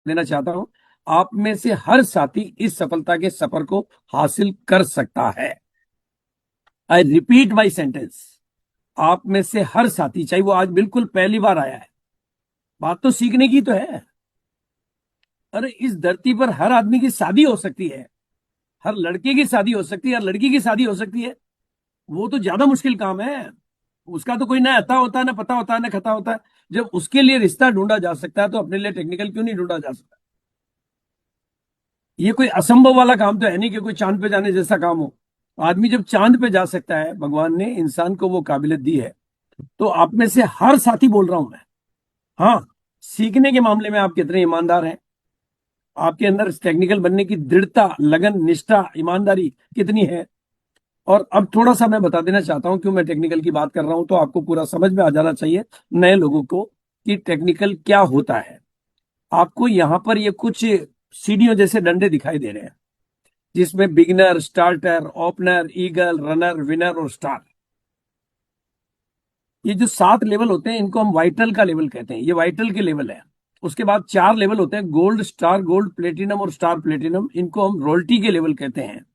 देना चाहता हूं, आप में से हर साथी इस सफलता के सफर को हासिल कर सकता है। आई रिपीट माई सेंटेंस, आप में से हर साथी, चाहे वो आज बिल्कुल पहली बार आया है, बात तो सीखने की तो है। अरे इस धरती पर हर आदमी की शादी हो सकती है, हर लड़के की शादी हो सकती है, हर लड़की की शादी हो सकती है। वो तो ज्यादा मुश्किल काम है। उसका तो कोई ना आता होता है, ना पता होता है, ना खता होता है। जब उसके लिए रिश्ता ढूंढा जा सकता है तो अपने लिए टेक्निकल क्यों नहीं ढूंढा जा सकता? ये कोई असंभव वाला काम तो है नहीं कि कोई चांद पे जाने जैसा काम हो। आदमी जब चांद पे जा सकता है, भगवान ने इंसान को वो काबिलियत दी है। तो आप में से हर साथी बोल रहा हूं मैं। हाँ, सीखने के मामले में आप कितने ईमानदार हैं, आपके अंदर टेक्निकल बनने की दृढ़ता, लगन, निष्ठा, ईमानदारी कितनी है। और अब थोड़ा सा मैं बता देना चाहता हूं, क्यों मैं टेक्निकल की बात कर रहा हूं, तो आपको पूरा समझ में आ जाना चाहिए नए लोगों को कि टेक्निकल क्या होता है। आपको यहां पर ये कुछ सीढ़ियों जैसे डंडे दिखाई दे रहे हैं, जिसमें beginner, starter, opener, eagle, runner, winner और स्टार, ये जो 7 लेवल होते हैं इनको हम वाइटल का लेवल कहते हैं। ये वाइटल के लेवल है। उसके बाद 4 लेवल होते हैं, गोल्ड, स्टार गोल्ड, प्लेटिनम और स्टार प्लेटिनम। इनको हम रॉयल्टी के लेवल कहते हैं।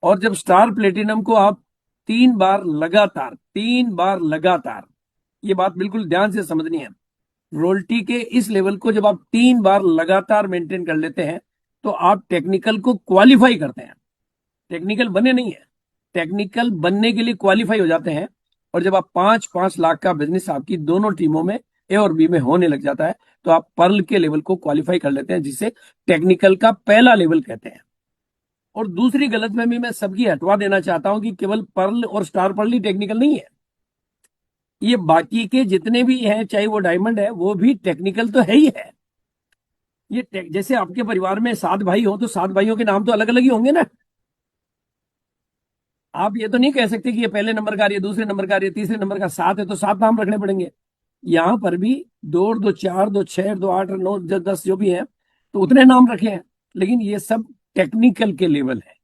और जब स्टार प्लेटिनम को आप 3 बार लगातार, ये बात बिल्कुल ध्यान से समझनी है, रॉयल्टी के इस लेवल को जब आप 3 बार लगातार मेंटेन कर लेते हैं तो आप टेक्निकल को क्वालिफाई करते हैं। टेक्निकल बने नहीं है, टेक्निकल बनने के लिए क्वालिफाई हो जाते हैं। और जब आप 5-5 लाख का बिजनेस आपकी दोनों टीमों में, ए और बी में, होने लग जाता है तो आप पर्ल के लेवल को क्वालिफाई कर लेते हैं, जिसे टेक्निकल का पहला लेवल कहते हैं। और दूसरी गलतफहमी मैं सबकी हटवा देना चाहता हूं कि केवल पर्ल और स्टार पर्ल ही टेक्निकल नहीं है। ये बाकी के जितने भी हैं, चाहे वो डायमंड है, वो भी टेक्निकल तो है ही है। जैसे आपके परिवार में 7 भाई हो तो 7 भाइयों के नाम तो अलग अलग ही होंगे ना। आप ये तो नहीं कह सकते कि ये पहले नंबर का, ये दूसरे नंबर का, ये तीसरे नंबर का। 7 है तो 7 नाम रखने पड़ेंगे। यहां पर भी 2 और 2 4, 2 6, 2 8, 9, 10 जो भी है, तो उतने नाम रखे हैं। लेकिन ये सब टेक्निकल के लेवल है।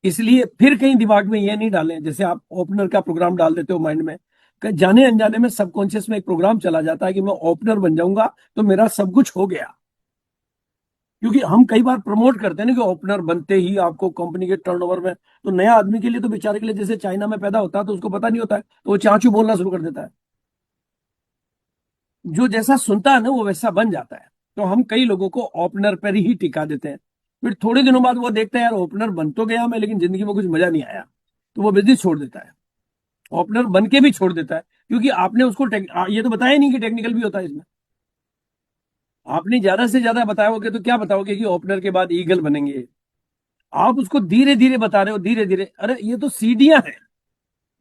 इसलिए फिर कहीं दिमाग में ये नहीं डालें, जैसे आप ओपनर का प्रोग्राम डाल देते हो माइंड में, कि जाने अनजाने में सबकॉन्शियस में एक प्रोग्राम चला जाता है कि मैं ओपनर बन जाऊंगा तो मेरा सब कुछ हो गया। क्योंकि हम कई बार प्रमोट करते हैं ना कि ओपनर बनते ही आपको कंपनी के टर्नओवर में, तो नया आदमी के लिए, तो बेचारे के लिए, जैसे चाइना में पैदा होता है तो उसको पता नहीं होता है, तो वो चाचू बोलना शुरू कर देता है। जो जैसा सुनता है ना वो वैसा बन जाता है। तो हम कई लोगों को ओपनर पर ही टिका देते हैं। फिर थोड़े दिनों बाद वो देखते हैं, यार ओपनर बन तो गया मैं, लेकिन जिंदगी में कुछ मजा नहीं आया, तो वो बिजनेस छोड़ देता है। ओपनर बन के भी छोड़ देता है, क्योंकि आपने उसको ये तो बताया नहीं कि टेक्निकल भी होता है इसमें। आपने ज्यादा से ज्यादा बताया होगा तो क्या बताओगे कि ओपनर के बाद ईगल बनेंगे। आप उसको धीरे धीरे बता रहे हो, धीरे धीरे। अरे ये तो सीढ़ियां हैं,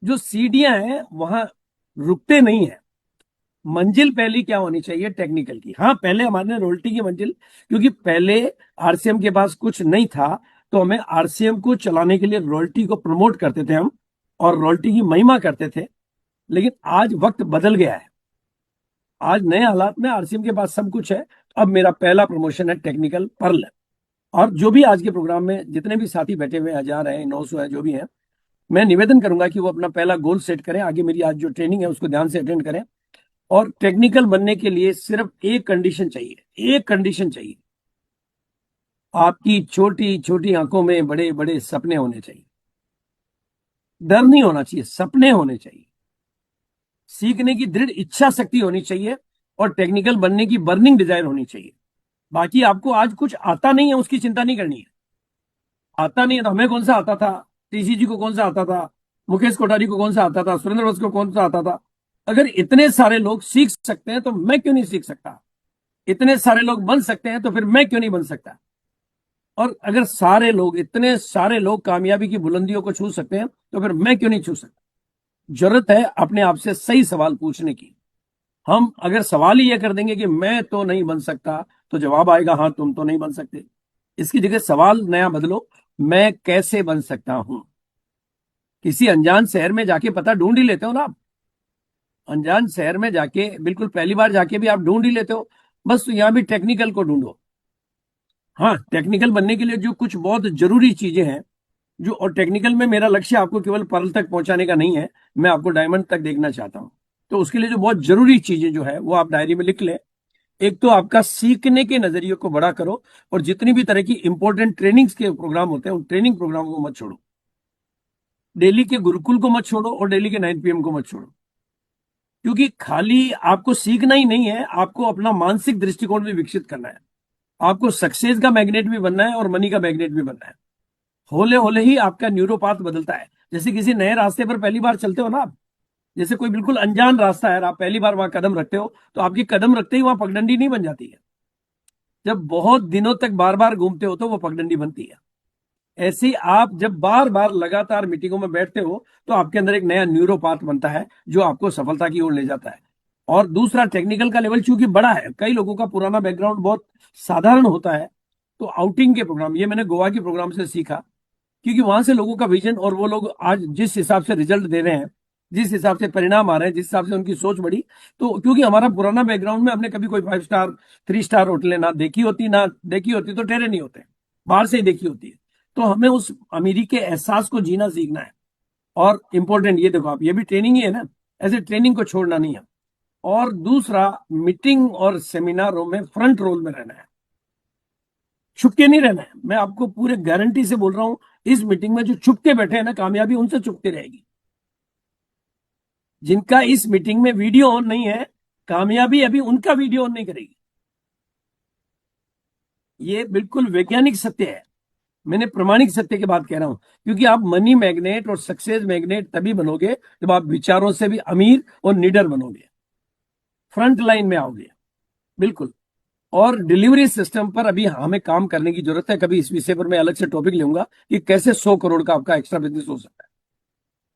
जो सीढ़ियां हैं वहां रुकते नहीं है। मंजिल पहली क्या होनी चाहिए? टेक्निकल की। हाँ, पहले हमारे रॉयल्टी की मंजिल, क्योंकि पहले आरसीएम के पास कुछ नहीं था, तो हमें आरसीएम को चलाने के लिए रॉयल्टी को प्रमोट करते थे हम, और रॉयल्टी की महिमा करते थे। लेकिन आज वक्त बदल गया है। आज नए हालात में आरसीएम के पास सब कुछ है। अब मेरा पहला प्रमोशन है टेक्निकल पर्ल। और जो भी आज के प्रोग्राम में जितने भी साथी बैठे हुए हैं, 1000 हैं, 900 हैं, जो भी हैं, मैं निवेदन करूंगा कि वो अपना पहला गोल सेट करें। आगे मेरी आज जो ट्रेनिंग है उसको ध्यान से अटेंड करें। और टेक्निकल बनने के लिए सिर्फ एक कंडीशन चाहिए, एक कंडीशन चाहिए। आपकी छोटी छोटी आंखों में बड़े बड़े सपने होने चाहिए। डर नहीं होना चाहिए, सपने होने चाहिए। सीखने की दृढ़ इच्छा शक्ति होनी चाहिए, और टेक्निकल बनने की बर्निंग डिजायर होनी चाहिए। बाकी आपको आज कुछ आता नहीं है उसकी चिंता नहीं करनी है। आता नहीं है तो हमें कौन सा आता था, टीसीजी को कौन सा आता था, मुकेश कोठारी को कौन सा आता था, सुरेंद्र वत्स को कौन सा आता था। अगर इतने सारे लोग सीख सकते हैं तो मैं क्यों नहीं सीख सकता? इतने सारे लोग बन सकते हैं तो फिर मैं क्यों नहीं बन सकता? और अगर सारे लोग, इतने सारे लोग कामयाबी की बुलंदियों को छू सकते हैं तो फिर मैं क्यों नहीं छू सकता? जरूरत है अपने आप से सही सवाल पूछने की। हम अगर सवाल ही यह कर देंगे कि मैं तो नहीं बन सकता, तो जवाब आएगा हाँ तुम तो नहीं बन सकते। इसकी जगह सवाल नया बदलो, मैं कैसे बन सकता हूं। किसी अनजान शहर में जाके पता ढूंढ ही लेते हो ना आप। अनजान शहर में जाके, बिल्कुल पहली बार जाके भी आप ढूंढ ही लेते हो। बस तो यहां भी टेक्निकल को ढूंढो। हाँ, टेक्निकल बनने के लिए जो कुछ बहुत जरूरी चीजें हैं, जो, और टेक्निकल में मेरा लक्ष्य आपको केवल पर्ल तक पहुंचाने का नहीं है, मैं आपको डायमंड तक देखना चाहता हूं। तो उसके लिए जो बहुत जरूरी चीजें जो है वो आप डायरी में लिख लें। एक तो आपका सीखने के नजरिए को बड़ा करो, और जितनी भी तरह की इंपॉर्टेंट ट्रेनिंग्स के प्रोग्राम होते हैं उन ट्रेनिंग प्रोग्राम को मत छोड़ो। डेली के गुरुकुल को मत छोड़ो और डेली के 9 PM को मत छोड़ो। क्योंकि खाली आपको सीखना ही नहीं है, आपको अपना मानसिक दृष्टिकोण भी विकसित करना है। आपको सक्सेस का मैग्नेट भी बनना है और मनी का मैग्नेट भी बनना है। होले होले ही आपका न्यूरोपाथ बदलता है। जैसे किसी नए रास्ते पर पहली बार चलते हो ना आप, जैसे कोई बिल्कुल अनजान रास्ता है, आप पहली बार वहां कदम रखते हो, तो आपकी कदम रखते ही वहां पगडंडी नहीं बन जाती है। जब बहुत दिनों तक बार बार घूमते हो तो वो पगडंडी बनती है। ऐसे ही आप जब बार बार लगातार मीटिंगों में बैठते हो तो आपके अंदर एक नया न्यूरोपाथ बनता है जो आपको सफलता की ओर ले जाता है। और दूसरा, टेक्निकल का लेवल चूंकि बड़ा है, कई लोगों का पुराना बैकग्राउंड बहुत साधारण होता है, तो आउटिंग के प्रोग्राम, ये मैंने गोवा के प्रोग्राम से सीखा। क्योंकि वहां से लोगों का विजन, और वो लोग आज जिस हिसाब से रिजल्ट दे रहे हैं, जिस हिसाब से परिणाम आ रहे हैं, जिस हिसाब से उनकी सोच बढ़ी, तो क्योंकि हमारा पुराना बैकग्राउंड में हमने कभी कोई 5 स्टार 3 स्टार होटलें ना देखी होती, ना देखी होती तो ठहरे नहीं होते, बाहर से ही देखी होती है। तो हमें उस अमीरी के एहसास को जीना सीखना है। और इंपॉर्टेंट ये देखो, आप ये भी ट्रेनिंग ही है ना, ऐसे ट्रेनिंग को छोड़ना नहीं है। और दूसरा, मीटिंग और सेमिनारों में फ्रंट रोल में रहना है, छुप के नहीं रहना है। मैं आपको पूरे गारंटी से बोल रहा हूं, इस मीटिंग में जो छुप के बैठे हैं ना, कामयाबी उनसे छुपती रहेगी। जिनका इस मीटिंग में वीडियो ऑन नहीं है, कामयाबी अभी उनका वीडियो ऑन नहीं करेगी। ये बिल्कुल वैज्ञानिक सत्य है, मैंने प्रमाणिक सत्य की बात कह रहा हूं। क्योंकि आप मनी मैग्नेट और सक्सेस मैग्नेट तभी बनोगे जब आप विचारों से भी अमीर और निडर बनोगे, फ्रंट लाइन में आओगे। बिल्कुल। और डिलीवरी सिस्टम पर अभी हमें काम करने की जरूरत है। कभी इस विषय पर मैं अलग से टॉपिक लूंगा कि कैसे 100 करोड़ का आपका एक्स्ट्रा बिजनेस हो सकता है।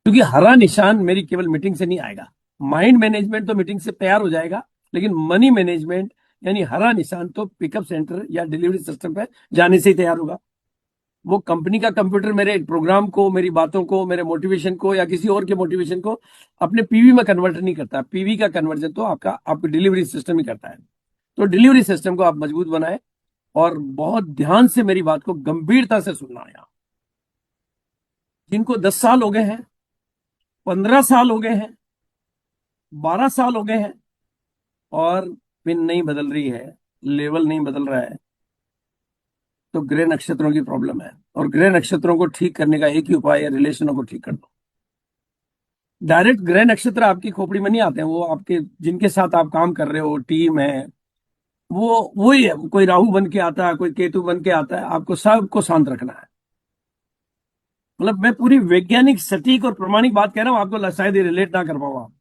क्योंकि हरा निशान मेरी केवल मीटिंग से नहीं आएगा। माइंड मैनेजमेंट तो मीटिंग से तैयार हो जाएगा, लेकिन मनी मैनेजमेंट यानी हरा निशान तो पिकअप सेंटर या डिलीवरी सिस्टम पे जाने से ही तैयार होगा। वो कंपनी का कंप्यूटर मेरे प्रोग्राम को, मेरी बातों को, मेरे मोटिवेशन को या किसी और के मोटिवेशन को अपने पीवी में कन्वर्ट नहीं करता। पीवी का कन्वर्जन तो आपका डिलीवरी सिस्टम ही करता है। तो डिलीवरी सिस्टम को आप मजबूत बनाए, और बहुत ध्यान से मेरी बात को गंभीरता से सुनना है। जिनको 10 साल हो गए हैं, 15 साल हो गए हैं, 12 साल हो गए हैं, और पिन नहीं बदल रही है, लेवल नहीं बदल रहा है, तो ग्रह नक्षत्रों की प्रॉब्लम है। और ग्रह नक्षत्रों को ठीक करने का एक ही उपाय है, रिलेशनों को ठीक कर दो। डायरेक्ट ग्रह नक्षत्र आपकी खोपड़ी में नहीं आते हैं, वो आपके जिनके साथ आप काम कर रहे हो, टीम है, वो वही है। कोई राहु बन के आता है, कोई केतु बन के आता है, आपको सबको शांत रखना है। मतलब मैं पूरी वैज्ञानिक सटीक और प्रमाणिक बात कह रहा हूं, आपको शायद ये रिलेट ना कर पाऊँ आप।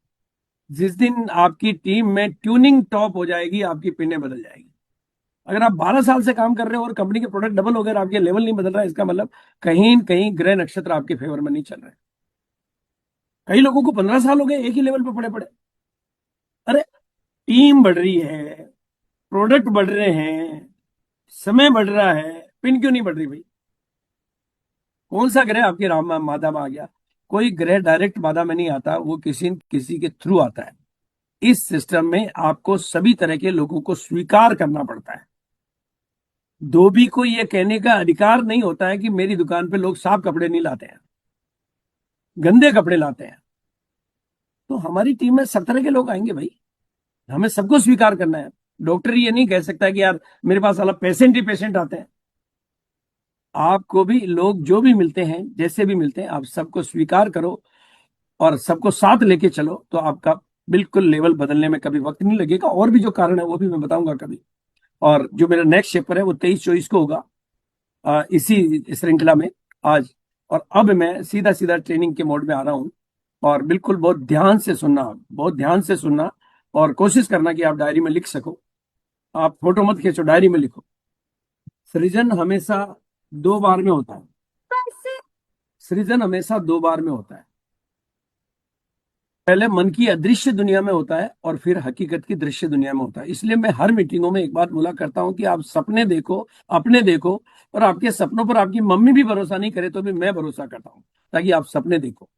जिस दिन आपकी टीम में ट्यूनिंग टॉप हो जाएगी, आपकी पिनें बदल जाएगी। अगर आप 12 साल से काम कर रहे हो और कंपनी के प्रोडक्ट डबल हो गए और आपके लेवल नहीं बदल रहा है, इसका मतलब कहीं कहीं ग्रह नक्षत्र आपके फेवर में नहीं चल रहे। कई लोगों को 15 साल हो गए एक ही लेवल पे पड़े पड़े। अरे, टीम बढ़ रही है, प्रोडक्ट बढ़ रहे हैं, समय बढ़ रहा है, पिन क्यों नहीं बढ़ रही भाई? कौन सा ग्रह आपके राम मादा में आ गया? कोई ग्रह डायरेक्ट मादा में नहीं आता, वो किसी किसी के थ्रू आता है। इस सिस्टम में आपको सभी तरह के लोगों को स्वीकार करना पड़ता है। धोबी को यह कहने का अधिकार नहीं होता है कि मेरी दुकान पे लोग साफ कपड़े नहीं लाते हैं, गंदे कपड़े लाते हैं। तो हमारी टीम में सब तरह के लोग आएंगे भाई, हमें सबको स्वीकार करना है। डॉक्टर ये नहीं कह सकता कि यार मेरे पास अलग पेशेंट ही पेशेंट आते हैं। आपको भी लोग जो भी मिलते हैं, जैसे भी मिलते हैं, आप सबको स्वीकार करो और सबको साथ लेके चलो, तो आपका बिल्कुल लेवल बदलने में कभी वक्त नहीं लगेगा। और भी जो कारण है वो भी मैं बताऊंगा कभी। और जो मेरा नेक्स्ट पेपर है वो 23-24 को होगा, इसी श्रृंखला में आज। और अब मैं सीधा सीधा ट्रेनिंग के मोड में आ रहा हूं। और बिल्कुल बहुत ध्यान से सुनना, बहुत ध्यान से सुनना, और कोशिश करना कि आप डायरी में लिख सको। आप फोटो मत खींचो, डायरी में लिखो। सृजन हमेशा 2 बार में होता है। सृजन हमेशा 2 बार में होता है। पहले मन की अदृश्य दुनिया में होता है और फिर हकीकत की दृश्य दुनिया में होता है। इसलिए मैं हर मीटिंगों में एक बात बोला करता हूं कि आप सपने देखो, अपने देखो, और आपके सपनों पर आपकी मम्मी भी भरोसा नहीं करे तो भी मैं भरोसा करता हूं, ताकि आप सपने देखो।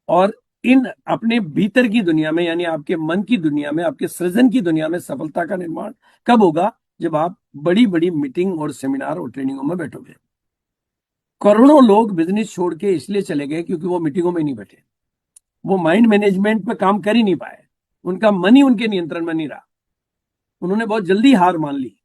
और इन अपने भीतर की दुनिया में, यानी आपके मन की दुनिया में, आपके सृजन की दुनिया में सफलता का निर्माण कब होगा? जब आप बड़ी बड़ी मीटिंग और सेमिनार और ट्रेनिंगों में बैठोगे। करोड़ों लोग बिजनेस छोड़ के इसलिए चले गए क्योंकि वो मीटिंगों में नहीं बैठे, वो माइंड मैनेजमेंट पे काम कर ही नहीं पाए, उनका मन ही उनके नियंत्रण में नहीं रहा। उन्होंने बहुत जल्दी हार मान ली।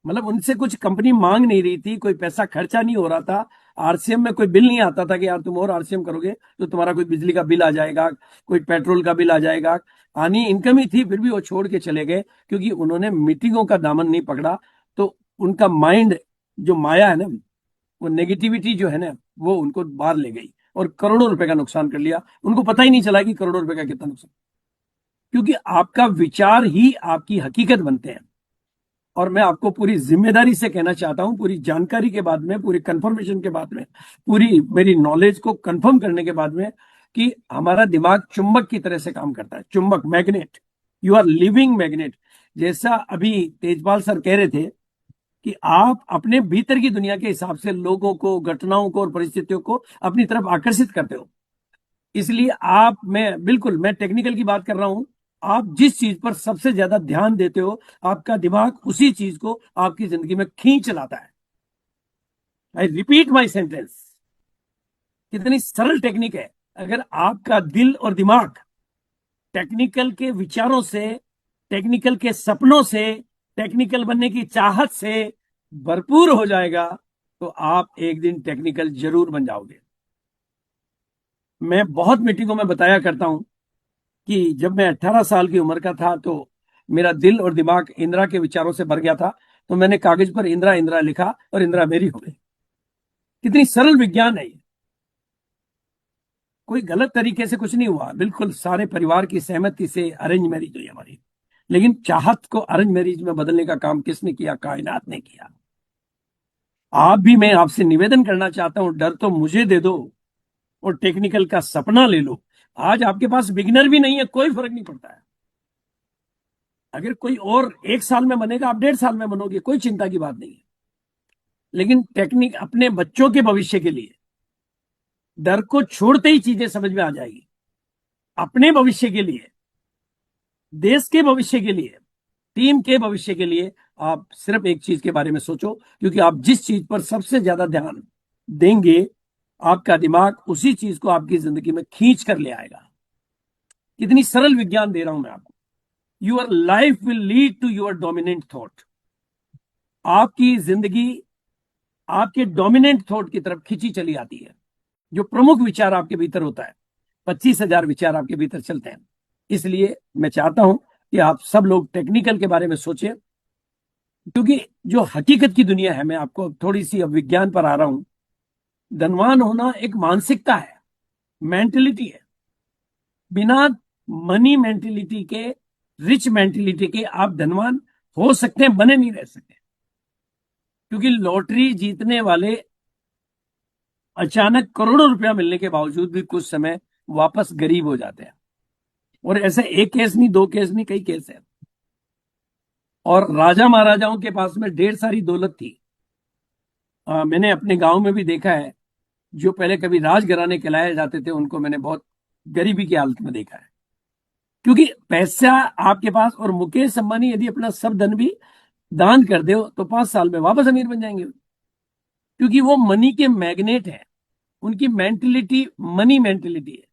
मतलब उनसे कुछ कंपनी मांग नहीं रही थी, कोई पैसा खर्चा नहीं हो रहा था, आरसीएम में कोई बिल नहीं आता था कि यार तुम और आरसीएम करोगे तो तुम्हारा कोई बिजली का बिल आ जाएगा, कोई पेट्रोल का बिल आ जाएगा। आनी इनकम ही थी, फिर भी वो छोड़ के चले गए क्योंकि उन्होंने मीटिंगों का दामन नहीं पकड़ा। तो उनका माइंड, जो माया है ना, वो नेगेटिविटी जो है ना, वो उनको बाहर ले गई और करोड़ों रुपए का नुकसान कर लिया। उनको पता ही नहीं चला कि करोड़ों रुपए का कितना नुकसान, क्योंकि आपका विचार ही आपकी हकीकत बनते हैं। और मैं आपको पूरी जिम्मेदारी से कहना चाहता हूं, पूरी जानकारी के बाद में, पूरी कंफर्मेशन के बाद में, पूरी मेरी नॉलेज को कंफर्म करने के बाद में, कि हमारा दिमाग चुंबक की तरह से काम करता है, चुंबक, magnet. You are living magnet. जैसा अभी तेजपाल सर कह रहे थे कि आप अपने भीतर की दुनिया के हिसाब से लोगों को, घटनाओं को और परिस्थितियों को अपनी तरफ आकर्षित करते हो। इसलिए आप, मैं बिल्कुल, मैं टेक्निकल की बात कर रहा हूं। आप जिस चीज पर सबसे ज्यादा ध्यान देते हो, आपका दिमाग उसी चीज को आपकी जिंदगी में खींच लाता है। I repeat my sentence. कितनी सरल टेक्निक है। अगर आपका दिल और दिमाग टेक्निकल के विचारों से, टेक्निकल के सपनों से, टेक्निकल बनने की चाहत से भरपूर हो जाएगा, तो आप एक दिन टेक्निकल जरूर बन जाओगे। मैं बहुत मीटिंगों में बताया करता हूं कि जब मैं 18 साल की उम्र का था तो मेरा दिल और दिमाग इंदिरा के विचारों से भर गया था। तो मैंने कागज पर इंदिरा इंदिरा लिखा और इंदिरा मेरी हो गई। कितनी सरल विज्ञान है ये। कोई गलत तरीके से कुछ नहीं हुआ, बिल्कुल सारे परिवार की सहमति से अरेंज मैरिज हुई हमारी। लेकिन चाहत को अरेंज मैरिज में बदलने का काम किसने किया? कायनात ने किया। आप भी, मैं आपसे निवेदन करना चाहता हूं, डर तो मुझे दे दो और टेक्निकल का सपना ले लो। आज आपके पास बिगिनर भी नहीं है, कोई फर्क नहीं पड़ता है। अगर कोई और 1 साल में बनेगा, आप 1.5 साल में बनोगे, कोई चिंता की बात नहीं है। लेकिन टेक्निक अपने बच्चों के भविष्य के लिए, डर को छोड़ते ही चीजें समझ में आ जाएगी। अपने भविष्य के लिए, देश के भविष्य के लिए, टीम के भविष्य के लिए आप सिर्फ एक चीज के बारे में सोचो, क्योंकि आप जिस चीज पर सबसे ज्यादा ध्यान देंगे, आपका दिमाग उसी चीज को आपकी जिंदगी में खींच कर ले आएगा। कितनी सरल विज्ञान दे रहा हूं मैं आपको। Your life will lead to your dominant thought. आपकी जिंदगी आपके डोमिनेंट थॉट की तरफ खींची चली आती है। जो प्रमुख विचार आपके भीतर होता है, 25,000 विचार आपके भीतर चलते हैं। इसलिए मैं चाहता हूं कि आप सब लोग टेक्निकल के बारे में सोचें, क्योंकि जो हकीकत की दुनिया है, मैं आपको थोड़ी सी अब विज्ञान पर आ रहा हूं। धनवान होना एक मानसिकता है, मेंटेलिटी है। बिना मनी मेंटेलिटी के, रिच मेंटेलिटी के आप धनवान हो सकते हैं, बने नहीं रह सकते। क्योंकि लॉटरी जीतने वाले अचानक करोड़ों रुपया मिलने के बावजूद भी कुछ समय वापस गरीब हो जाते हैं। और ऐसे एक केस नहीं, दो केस नहीं, कई केस है। और राजा महाराजाओं के पास में ढेर सारी दौलत थी। मैंने अपने गांव में भी देखा है, जो पहले कभी राजघराने कहलाए जाते थे, उनको मैंने बहुत गरीबी की हालत में देखा है। क्योंकि पैसा आपके पास, और मुकेश अंबानी यदि अपना सब धन भी दान कर दे तो 5 साल में वापस अमीर बन जाएंगे, क्योंकि वो मनी के मैग्नेट है। उनकी मेंटेलिटी मनी मेंटेलिटी है।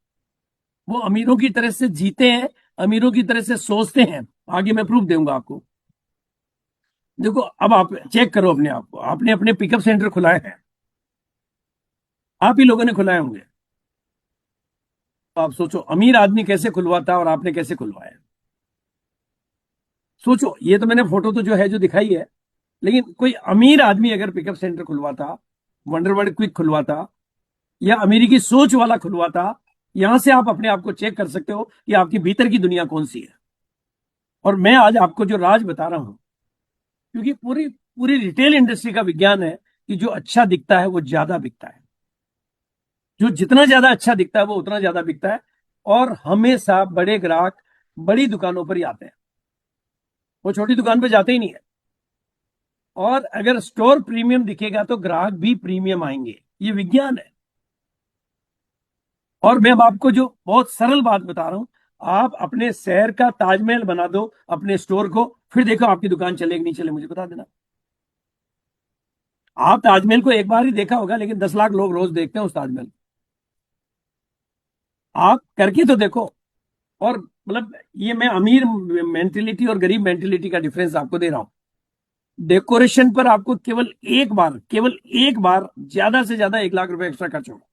वो अमीरों की तरह से जीते हैं, अमीरों की तरह से सोचते हैं। आगे मैं प्रूफ दूंगा आपको। देखो, अब आप चेक करो अपने आप को। आपने अपने पिकअप सेंटर खुलाए हैं, आप ही लोगों ने खुलाए होंगे। तो आप सोचो, अमीर आदमी कैसे खुलवाता और आपने कैसे खुलवाया। सोचो, ये तो मैंने फोटो तो जो है जो दिखाई है, लेकिन कोई अमीर आदमी अगर पिकअप सेंटर खुलवाता, वंडरवर्ल्ड क्विक खुलवाता, या अमेरिकी सोच वाला खुलवाता, यहां से आप अपने आप को चेक कर सकते हो कि आपकी भीतर की दुनिया कौन सी है। और मैं आज आपको जो राज बता रहा हूं, क्योंकि पूरी पूरी रिटेल इंडस्ट्री का विज्ञान है कि जो अच्छा दिखता है वो ज्यादा बिकता है। जो जितना ज्यादा अच्छा दिखता है वो उतना ज्यादा बिकता है। और हमेशा बड़े ग्राहक बड़ी दुकानों पर ही आते हैं, वो छोटी दुकान पर जाते ही नहीं है। और अगर स्टोर प्रीमियम दिखेगा तो ग्राहक भी प्रीमियम आएंगे। ये विज्ञान है। और मैं अब आपको जो बहुत सरल बात बता रहा हूं, आप अपने शहर का ताजमहल बना दो अपने स्टोर को, फिर देखो आपकी दुकान चलेगी नहीं चले, मुझे बता देना। आप ताजमहल को एक बार ही देखा होगा, लेकिन 10 लाख लोग रोज देखते हैं उस ताजमहल को। आप करके तो देखो। और मतलब ये मैं अमीर मेंटेलिटी और गरीब मेंटेलिटी का डिफरेंस आपको दे रहा हूं। डेकोरेशन पर आपको केवल एक बार ज्यादा से ज्यादा 1 लाख रुपए एक्स्ट्रा खर्च होगा।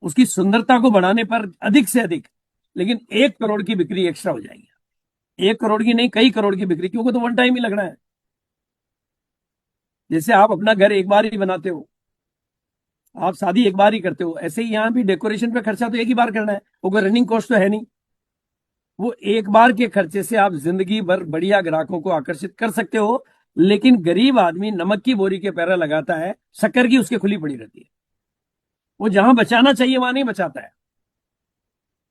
उसकी सुंदरता को बढ़ाने पर अधिक से अधिक, लेकिन 1 करोड़ की बिक्री एक्स्ट्रा हो जाएगी। 1 करोड़ की नहीं, कई करोड़ की बिक्री, क्योंकि तो वन टाइम ही लगना है। जैसे आप अपना घर एक बार ही बनाते हो, आप शादी एक बार ही करते हो, ऐसे ही यहां भी डेकोरेशन पे खर्चा तो एक ही बार करना है, वो कोई रनिंग कॉस्ट तो है नहीं। वो एक बार के खर्चे से आप जिंदगी भर बढ़िया ग्राहकों को आकर्षित कर सकते हो। लेकिन गरीब आदमी नमक की बोरी के पैरा लगाता है, शक्कर की उसके खुली पड़ी रहती है। वो जहां बचाना चाहिए वहां नहीं बचाता है,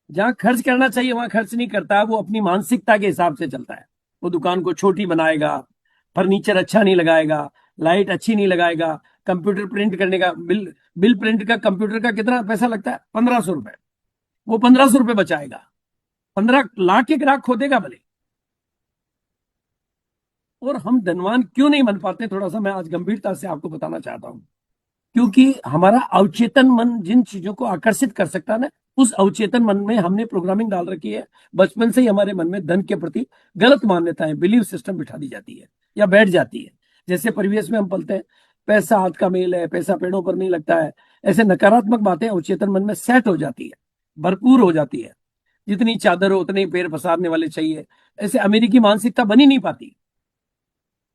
जहां खर्च करना चाहिए वहां खर्च नहीं करता। वो अपनी मानसिकता के हिसाब से चलता है। वो दुकान को छोटी बनाएगा, फर्नीचर अच्छा नहीं लगाएगा, लाइट अच्छी नहीं लगाएगा, कंप्यूटर प्रिंट करने का बिल बिल प्रिंट का कंप्यूटर का कितना पैसा लगता है? 1500 रुपए। वो 1500 रुपए बचाएगा, 15 लाख के ग्राहक खो देगा भले। और हम धनवान क्यों नहीं बन पाते, थोड़ा सा मैं आज गंभीरता से आपको बताना चाहता हूं। क्योंकि हमारा अवचेतन मन जिन चीजों को आकर्षित कर सकता है ना, उस अवचेतन मन में हमने प्रोग्रामिंग डाल रखी है। बचपन से ही हमारे मन में धन के प्रति गलत मान्यताएं, बिलीव सिस्टम बिठा दी जाती है या बैठ जाती है। जैसे परिवेश में हम पलते हैं, पैसा हाथ का मेल है, पैसा पेड़ों पर नहीं लगता है, ऐसे नकारात्मक बातें अवचेतन मन में सेट हो जाती है, भरपूर हो जाती है। जितनी चादर हो उतने ही पैर पसारने वाले चाहिए, ऐसे अमेरिकी मानसिकता बनी नहीं पाती।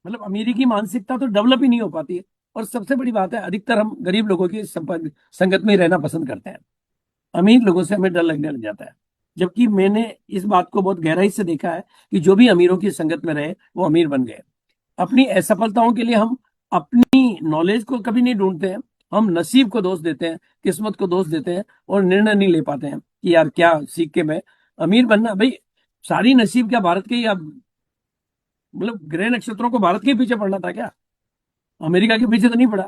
मतलब अमेरिकी मानसिकता तो डेवलप ही नहीं हो पाती है। और सबसे बड़ी बात है, अधिकतर हम गरीब लोगों की संगत में ही रहना पसंद करते हैं। अमीर लोगों से हमें डर लगने लग जाता है। जबकि मैंने इस बात को बहुत गहराई से देखा है कि जो भी अमीरों की संगत में रहे वो अमीर बन गए। अपनी असफलताओं के लिए हम अपनी नॉलेज को कभी नहीं ढूंढते हैं, हम नसीब को दोष देते हैं, किस्मत को दोष देते हैं, और निर्णय नहीं ले पाते हैं कि यार क्या सीख के मैं अमीर बनना। भाई सारी नसीब क्या भारत के ही अब, मतलब ग्रह नक्षत्रों को भारत के पीछे पड़ना था क्या? अमेरिका के पीछे तो नहीं पड़ा,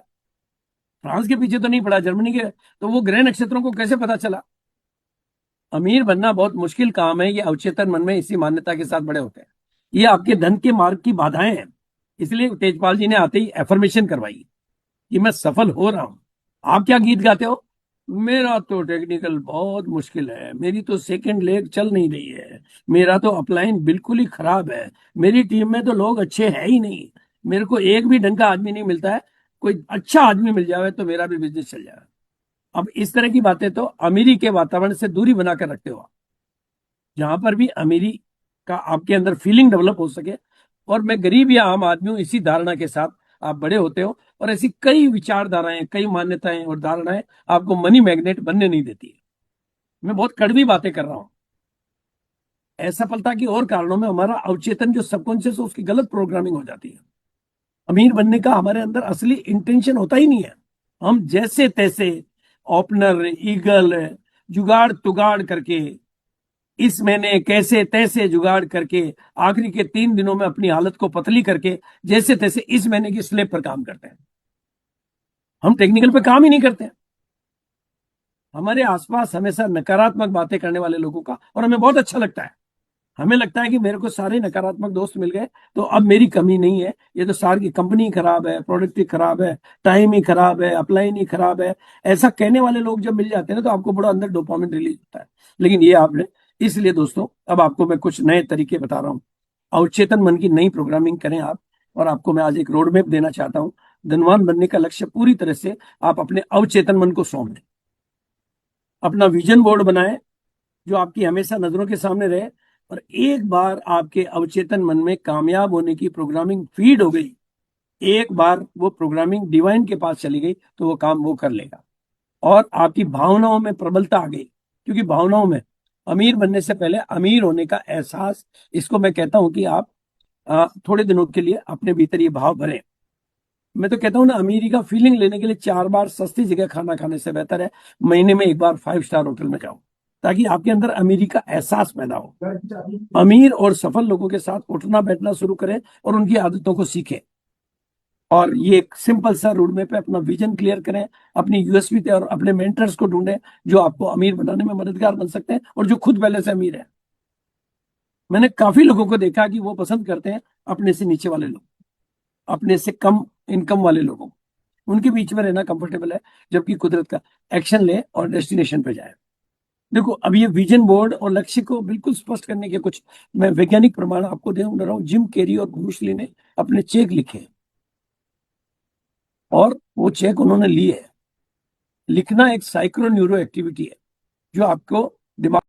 फ्रांस के पीछे तो नहीं पड़ा, जर्मनी के। तो वो ग्रह नक्षत्रों को कैसे पता चला? अमीर बनना बहुत मुश्किल काम है। ये अवचेतन मन में इसी मान्यता के साथ बड़े होते हैं। ये आपके धन के मार्ग की बाधाएं हैं। इसलिए तेजपाल जी ने आते ही एफर्मेशन करवाई कि मैं सफल हो रहा हूं। आप क्या गीत गाते हो? मेरा तो टेक्निकल बहुत मुश्किल है, मेरी तो सेकंड लेग चल नहीं रही है, मेरा तो अपलाइन बिल्कुल ही खराब है, मेरी टीम में तो लोग अच्छे हैं ही नहीं, मेरे को एक भी ढंग का आदमी नहीं मिलता है, कोई अच्छा आदमी मिल जाए तो मेरा भी बिजनेस चल जाए। अब इस तरह की बातें तो अमीरी के वातावरण से दूरी बनाकर रखते हो आप। जहां पर भी अमीरी का आपके अंदर फीलिंग डेवलप हो सके, और मैं गरीब या आम आदमी हूं, इसी धारणा के साथ आप बड़े होते हो। और ऐसी कई विचारधाराएं, कई मान्यताएं और धारणाएं आपको मनी मैग्नेट बनने नहीं देती है। मैं बहुत कड़वी बातें कर रहा हूं। असफलता की और कारणों में हमारा अवचेतन जो सबकॉन्शियस है उसकी गलत प्रोग्रामिंग हो जाती है। अमीर बनने का हमारे अंदर असली इंटेंशन होता ही नहीं है। हम जैसे तैसे ओपनर ईगल जुगाड़ तुगाड़ करके, इस महीने कैसे तैसे जुगाड़ करके, आखिरी के 3 दिनों में अपनी हालत को पतली करके जैसे तैसे इस महीने की स्लेब पर काम करते हैं। हम टेक्निकल पे काम ही नहीं करते हैं। हमारे आसपास हमेशा नकारात्मक बातें करने वाले लोगों का, और हमें बहुत अच्छा लगता है। हमें लगता है कि मेरे को सारे नकारात्मक दोस्त मिल गए तो अब मेरी कमी नहीं है, ये तो सारी की कंपनी खराब है, प्रोडक्ट ही खराब है, टाइम ही खराब है, अपलाइन ही खराब है। ऐसा कहने वाले लोग जब मिल जाते हैं ना तो आपको बड़ा अंदर डोपामिन रिलीज होता है। लेकिन ये आपने, इसलिए दोस्तों अब आपको मैं कुछ नए तरीके बता रहा हूँ। अवचेतन मन की नई प्रोग्रामिंग करें आप। और आपको मैं आज एक रोड मैप देना चाहता हूँ। धनवान बनने का लक्ष्य पूरी तरह से आप अपने अवचेतन मन को सौंप दें। अपना विजन बोर्ड बनाएं जो आपकी हमेशा नजरों के सामने रहे। और एक बार आपके अवचेतन मन में कामयाब होने की प्रोग्रामिंग फीड हो गई, एक बार वो प्रोग्रामिंग डिवाइन के पास चली गई, तो वो काम वो कर लेगा। और आपकी भावनाओं में प्रबलता आ गई, क्योंकि भावनाओं में अमीर बनने से पहले अमीर होने का एहसास, इसको मैं कहता हूं कि आप थोड़े दिनों के लिए अपने भीतर ये भाव भरें। मैं तो कहता हूं ना, अमीरी का फीलिंग लेने के लिए 4 बार सस्ती जगह खाना खाने से बेहतर है महीने में एक बार 5 स्टार होटल में जाओ, ताकि आपके अंदर अमीरी का एहसास पैदा हो। अमीर और सफल लोगों के साथ उठना बैठना शुरू करें और उनकी आदतों को सीखें। और ये एक सिंपल सा रोड मैप पे अपना विजन क्लियर करें, अपनी यूएसपी थे और अपने मेंटर्स को ढूंढें जो आपको अमीर बनाने में मददगार बन सकते हैं और जो खुद पहले से अमीर है। मैंने काफी लोगों को देखा कि वो पसंद करते हैं अपने से नीचे वाले लोग, अपने से कम इनकम वाले लोगों को, उनके बीच में रहना कंफर्टेबल है, जबकि कुदरत का एक्शन ले और डेस्टिनेशन पे जाए। देखो, अब ये विजन बोर्ड और लक्ष्य को बिल्कुल स्पष्ट करने के कुछ मैं वैज्ञानिक प्रमाण आपको दे रहा हूं। जिम कैरी और ब्रूस ली ने अपने चेक लिखे और वो चेक उन्होंने लिए है। लिखना एक साइक्रो न्यूरो एक्टिविटी है जो आपको दिमाग